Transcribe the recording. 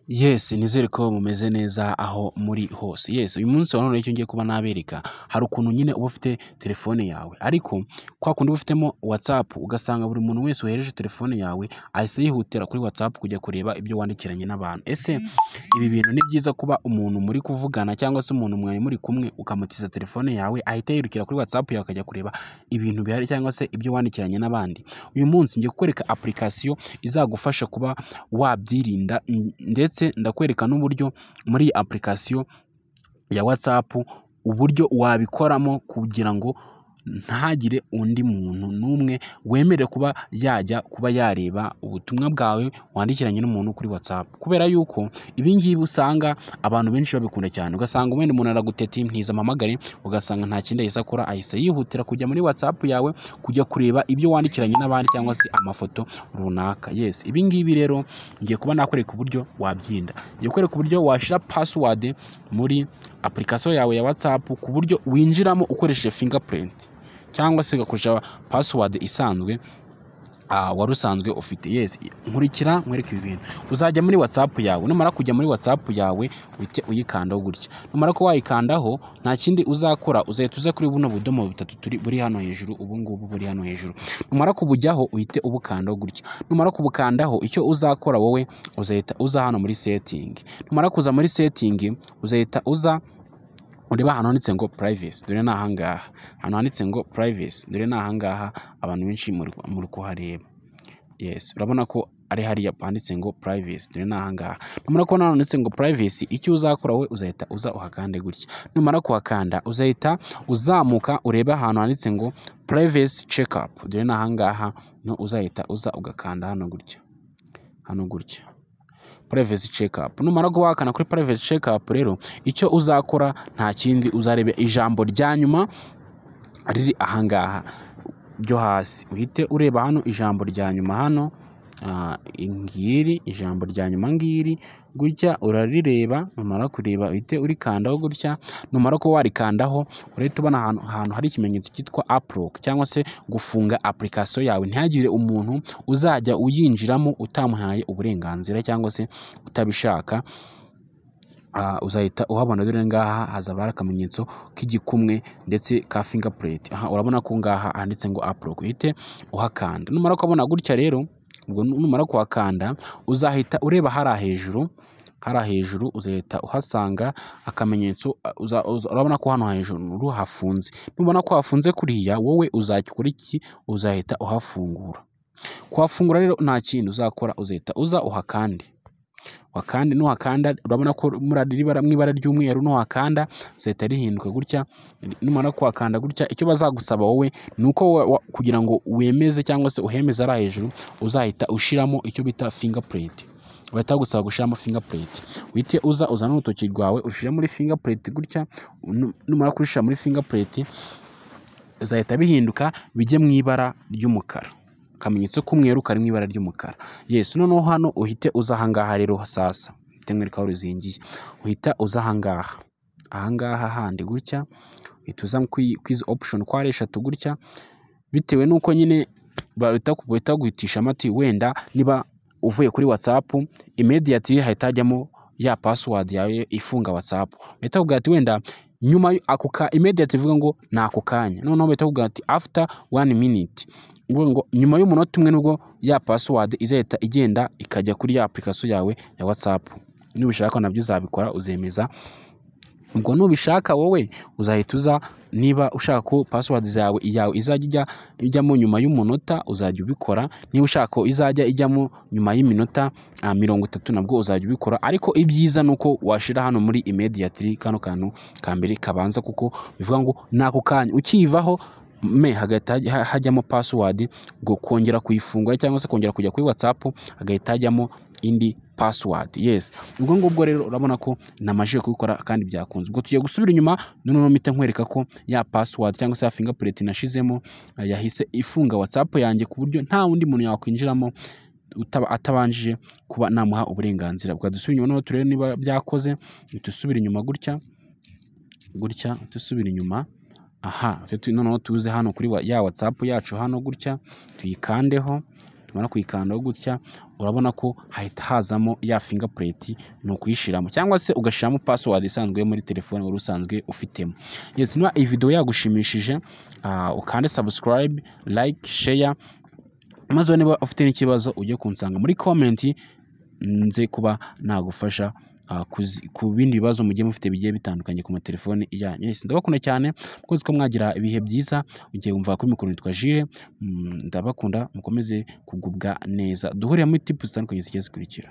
Yes, nizere ko mumeze neza aho muri hose. Yes, uyu munsi wa none icyo ngiye kuba nabereka, hari ukuntu nyine uba ufite telefone yawe, ariko kwa kundi uba ufitemo WhatsApp ugasanga buri muntu wese wohereje telefone yawe ahise yihutira kuri WhatsApp kujya kureba ibyo wandikiranye n'abantu. Ese ibi bintu ni byiza kuba umuntu muri kuvugana cyangwa se umuntu mwari muri kumwe ukamutiza telefone yawe ahita yirukira kuri WhatsApp yawe akajya kureba ibintu bihari cyangwa se ibyo wandikiranye n'abandi? Uyu munsi ngiye kukwereka application izagufasha kuba wabyirinda ndetse ndakwereka n'uburyo muri iyi application ya WhatsApp uburyo wabikoramo kugira ngo ntagire undi muntu n'umwe wemerewe kuba yajya kuba yareba ubutumwa bwawe wandikiranye n'umuntu kuri WhatsApp, kubera yuko ibi ngibi usanga abantu benshi babikunda cyane. Ugasanga wenda umuntu araguteta ntiza mpamagare, ugasanga nta kindi ahise akora, ahise yihutira kujya muri WhatsApp yawe kujya kureba ibyo wandikiranye n'abandi cyangwa se amafoto runaka. Yes, ibi ngibi rero ngiye kuba nakwereka uburyo wabyirinda. Ngiye kwereka uburyo washyira password muri application yawe ya WhatsApp ku buryo winjiramo ukoresheje fingerprint cyangwa se ugakoresha password isanzwe wari usanzwe ufite. Yes, nkurikira nkwereka ibi bintu. Uzajya muri WhatsApp yawe, numara kujya muri WhatsApp yawe uhite uyikandaho gutya. Numara ko wayikandaho nta kindi uzakora, uzahita uza kuri buno budomo butatu buri hano hejuru, ubu ngubu buri hano hejuru. Numara kubujyaho uhite ubukandaho gutya. Numara kubukandaho icyo uzakora wowe uzahita uza hano muri setting. Numara kuza muri setting uzahita uza ureba ahantu handitse ngo privacy, dore ni ahangaha. Ahantu handitse ngo privacy, dore ni ahangaha abantu benshi muri kuhareba. Yes, urabona ko ari hariya handitse ngo privacy, dore ni ahangaha. Numara kubona handitse ngo privacy, icyo uzakora we uzahita uza uhakande gutya. Numara kuhakanda uzahita uzamuka urebe ahantu handitse ngo privacy checkup, dore ni ahangaha. No, uzahita uza ugakanda hano gutya, hano gutya, privacy checkup. Numara guhakana kuri privacy checkup rero icyo uzakora nta kindi, uzarebe ijambo rya nyuma riri ahangaha ryo hasi, uhite ureba hano ijambo rya nyuma hano, ngiri ijambo rya nyuma ngiri gutya urarireba. Numara kureba uhite urikandaho gutya. Numara ko warikandaho urahita ubona ahantu hari ikimenyetso cyitwa uplock cyangwa se gufunga application yawe, ntihagire umuntu uzajya uyinjiramo utamuhaye uburenganzira cyangwa se utabishaka. Uzahita uhabona, dore ngaha hazaba hari akamenyetso k'igikumwe ndetse ka fingerprint. Urabona ko ngaha handitse ngo uplock, uhite uhakanda. Numara kubona gutya rero, ubwo numara kuhakanda uzahita ureba hariya hejuru uzahita uhasanga akamenyetso, urabona ko hano hejuru hafunze. Nubona ko hafunze kuriya, wowe uzakora iki? Uzahita uhafungura. Kuhafungura rero nta kindi uzakora, uzahita uza uhakande. Wakande, nuhakanda urabona ko mu ibara ry'umweru, nuhakanda zahita rihinduka gutya. Numara kuhakanda gutya, icyo bazagusaba wowe ni uko kugira ngo wemeze cyangwa se uhemeze ari hejuru uzahita ushiramo icyo bita fingerprint. Bahita bagusaba gushiramo fingerprint, uhite uza n'urutoki rwawe ushire muri fingerprint gutya. Numara kurishira muri fingerprint zahita bihinduka bijye mu ibara ry'umukara, akamenyetso k'umweru kari mu ibara ry'umukara. Yes, noneho hano uhite uza ahangaha rero sasa, uhite mwereka aho ruzingiye. Uhita uza ahangaha handi gutya, uhita uza kwizi option kwa ari eshatu gutya, bitewe nuko nyine bahita guhitisha amati. Wenda niba uvuye kuri WhatsApp immediately hahita hajyamo ya password yawe ifunga WhatsApp, bahita kuvuga ati wenda nyuma ako ka immediately bivuga ngo ni ako kanya. Noneho bahita kuvuga ati after 1 minute, ngo nyuma y'umunota umwe nibwo ya password izahita igenda ikajya kuri ya application yawe ya WhatsApp. Nubishaka nabyo uzabikora, uzemeza. Ubwo nubishaka wowe uzahita uza, niba ushaka ko password yawe izajya ijyamo nyuma y'umunota uzajya ubikora. Niba ushaka ko izajya ijyamo nyuma y'iminota 30 nabwo uzajya ubikora. Ariko ibyiza nuko washira hano muri immediately, kano kantu ka mbere kabanza, kuko bivuga ngo nako kanya ukivaho hagahita hajyamo password, ngo kongera kuyifungura cyangwa se kongera kujya kuri WhatsApp hagahita hajyamo indi password. Yes, ubwo ngubwo rero urabona ko namajije kubikora kandi byakunze. Ubwo tugiye gusubira inyuma, noneho mpita nkwereka ko ya password cyangwa se ya fingerprint nashizemo yahise ifunga WhatsApp yanjye ku buryo nta wundi muntu yakwinjiramo atabanjije kuba namuha uburenganzira. Ubwo dusubira inyuma noneho turebe niba byakoze. Dusubira inyuma gutya, dusubira inyuma. Noneho tuze hano kuri ya WhatsApp yacu hano gutya, tuyikandeho. tumara kuyikandaho gutya urabona ko hahita hazamo ya fingerprint, ni ukuyishiramo cyangwa se ugashiramo password isanzwe yo muri telefone wari usanzwe ufitemo. Yes, niba iyi video yagushimishije ukande subscribe, like, share, maze niba ufite n'ikibazo ujye kunsanga muri comment nze kuba nagufasha ku bindi bibazo mugiye mufite bigiye bitandukanye ku matelefone yanyu. Yes, ndabakunda cyane mukoze ko mwagira ibihe byiza. Ugiye umva kuri mikoro nitwa Jules, ndabakunda mukomeze kugubwa neza. Duhurira muri tips zitandukanye zigiye zikurikira.